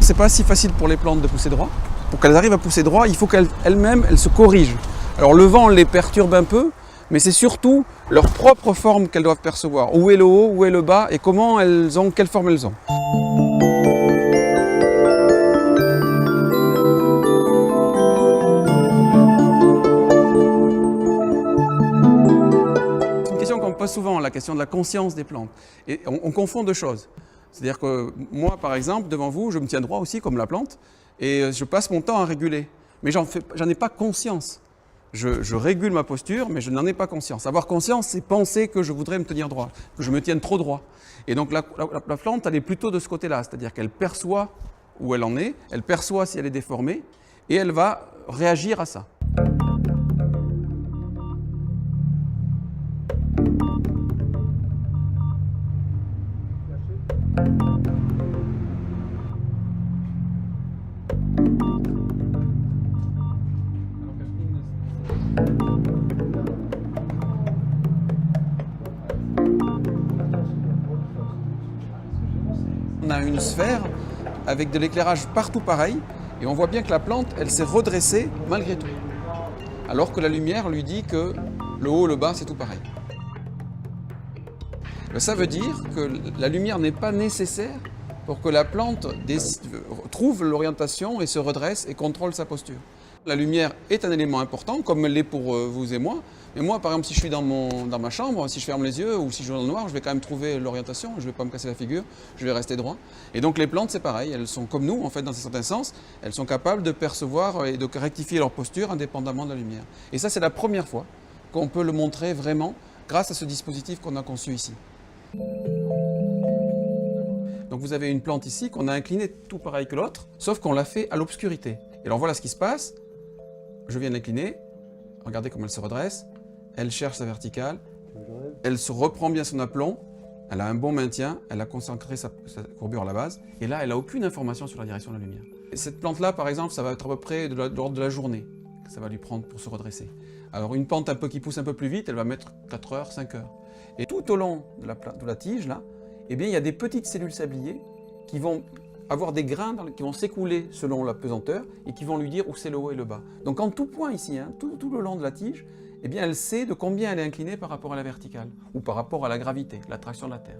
c'est pas si facile pour les plantes de pousser droit. Pour qu'elles arrivent à pousser droit, il faut qu'elles-mêmes, elles se corrigent. Alors le vent les perturbe un peu, mais c'est surtout leur propre forme qu'elles doivent percevoir. Où est le haut, où est le bas et quelle forme elles ont. C'est une question qu'on me pose souvent, la question de la conscience des plantes. Et on confond deux choses. C'est-à-dire que moi, par exemple, devant vous, je me tiens droit aussi comme la plante et je passe mon temps à réguler. Mais j'en ai pas conscience. Je régule ma posture, mais je n'en ai pas conscience. Avoir conscience, c'est penser que je voudrais me tenir droit, que je me tienne trop droit. Et donc la plante, elle est plutôt de ce côté-là, c'est-à-dire qu'elle perçoit où elle en est, elle perçoit si elle est déformée, et elle va réagir à ça. On a une sphère avec de l'éclairage partout pareil et on voit bien que la plante, elle s'est redressée malgré tout. Alors que la lumière lui dit que le haut, le bas, c'est tout pareil. Ça veut dire que la lumière n'est pas nécessaire pour que la plante trouve l'orientation et se redresse et contrôle sa posture. La lumière est un élément important, comme elle l'est pour vous et moi. Mais moi, par exemple, si je suis dans ma chambre, si je ferme les yeux ou si je joue dans le noir, je vais quand même trouver l'orientation, je ne vais pas me casser la figure, je vais rester droit. Et donc les plantes, c'est pareil, elles sont comme nous, en fait, dans un certain sens, elles sont capables de percevoir et de rectifier leur posture indépendamment de la lumière. Et ça, c'est la première fois qu'on peut le montrer vraiment grâce à ce dispositif qu'on a conçu ici. Donc vous avez une plante ici qu'on a inclinée tout pareil que l'autre, sauf qu'on l'a fait à l'obscurité. Et alors voilà ce qui se passe. Je viens de l'incliner, regardez comment elle se redresse, elle cherche sa verticale, elle se reprend bien son aplomb, elle a un bon maintien, elle a concentré sa courbure à la base, et là elle n'a aucune information sur la direction de la lumière. Et cette plante-là, par exemple, ça va être à peu près de l'ordre de la journée que ça va lui prendre pour se redresser. Alors une plante qui pousse un peu plus vite, elle va mettre 4 heures, 5 heures. Et tout au long de la tige, là, eh bien, il y a des petites cellules sabliers qui vont avoir des grains qui vont s'écouler selon la pesanteur et qui vont lui dire où c'est le haut et le bas. Donc en tout point ici, hein, tout le long de la tige, eh bien, elle sait de combien elle est inclinée par rapport à la verticale ou par rapport à la gravité, l'attraction de la Terre.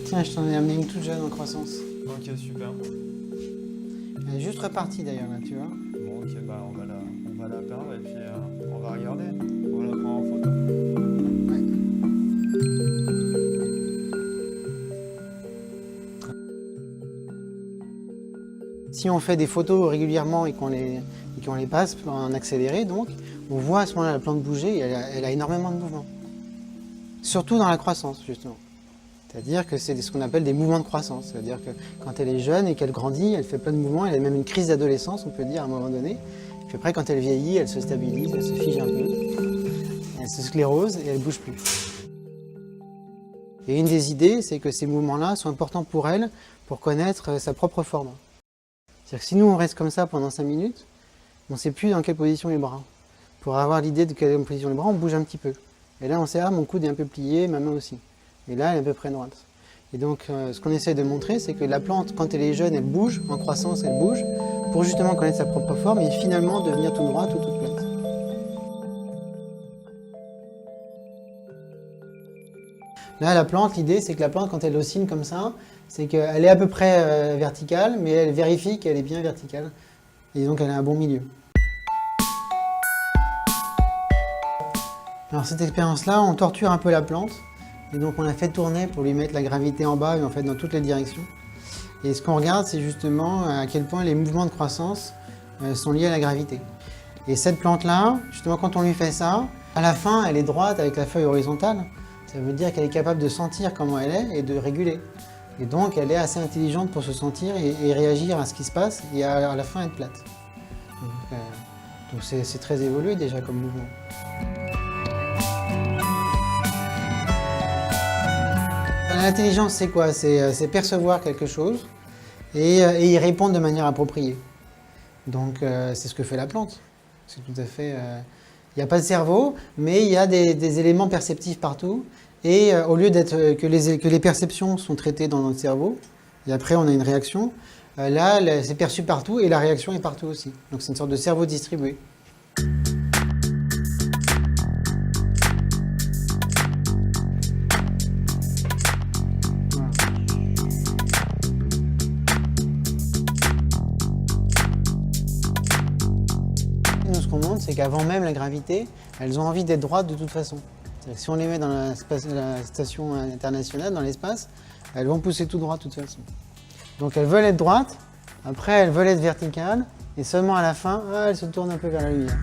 Tiens, je t'en ai amené une toute jeune en croissance. Ok, super. Elle est juste repartie d'ailleurs, là, tu vois. Bon, ok, bah on va la peindre et puis on va regarder. On va la prendre en photo. Ouais. Si on fait des photos régulièrement et qu'on les passe en accéléré, donc, on voit à ce moment-là la plante bouger et elle a énormément de mouvements. Surtout dans la croissance, justement. C'est-à-dire que c'est ce qu'on appelle des mouvements de croissance. C'est-à-dire que quand elle est jeune et qu'elle grandit, elle fait plein de mouvements, elle a même une crise d'adolescence, on peut dire, à un moment donné. Puis après, quand elle vieillit, elle se stabilise, elle se fige un peu, elle se sclérose et elle ne bouge plus. Et une des idées, c'est que ces mouvements-là sont importants pour elle, pour connaître sa propre forme. C'est-à-dire que si nous, on reste comme ça pendant 5 minutes, on ne sait plus dans quelle position les bras. Pour avoir l'idée de quelle position les bras, on bouge un petit peu. Et là, on sait, ah, mon coude est un peu plié, ma main aussi. Et là, elle est à peu près droite. Et donc, ce qu'on essaie de montrer, c'est que la plante, quand elle est jeune, elle bouge, en croissance, elle bouge, pour justement connaître sa propre forme et finalement devenir tout droite ou toute plate. Là, la plante, l'idée, c'est que la plante, quand elle oscille comme ça, c'est qu'elle est à peu près verticale, mais elle vérifie qu'elle est bien verticale. Et donc, elle a un bon milieu. Alors, cette expérience-là, on torture un peu la plante. Et donc on l'a fait tourner pour lui mettre la gravité en bas et en fait dans toutes les directions. Et ce qu'on regarde, c'est justement à quel point les mouvements de croissance sont liés à la gravité. Et cette plante-là, justement quand on lui fait ça, à la fin elle est droite avec la feuille horizontale. Ça veut dire qu'elle est capable de sentir comment elle est et de réguler. Et donc elle est assez intelligente pour se sentir et réagir à ce qui se passe et à la fin être plate. Donc c'est très évolué déjà comme mouvement. L'intelligence, c'est quoi? C'est percevoir quelque chose et y répondre de manière appropriée. Donc, c'est ce que fait la plante. C'est tout à fait... Il n'y a pas de cerveau, mais il y a des éléments perceptifs partout. Et au lieu que les perceptions sont traitées dans notre cerveau, et après on a une réaction, là, c'est perçu partout et la réaction est partout aussi. Donc c'est une sorte de cerveau distribué. Nous, ce qu'on montre, c'est qu'avant même la gravité, elles ont envie d'être droites de toute façon. C'est-à-dire que si on les met dans la station internationale, dans l'espace, elles vont pousser tout droit de toute façon. Donc elles veulent être droites, après elles veulent être verticales, et seulement à la fin, elles se tournent un peu vers la lumière.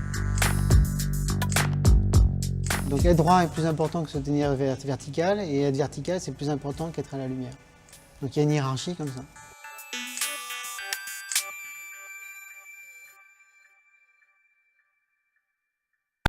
Donc être droit est plus important que se tenir vertical, et être vertical c'est plus important qu'être à la lumière. Donc il y a une hiérarchie comme ça.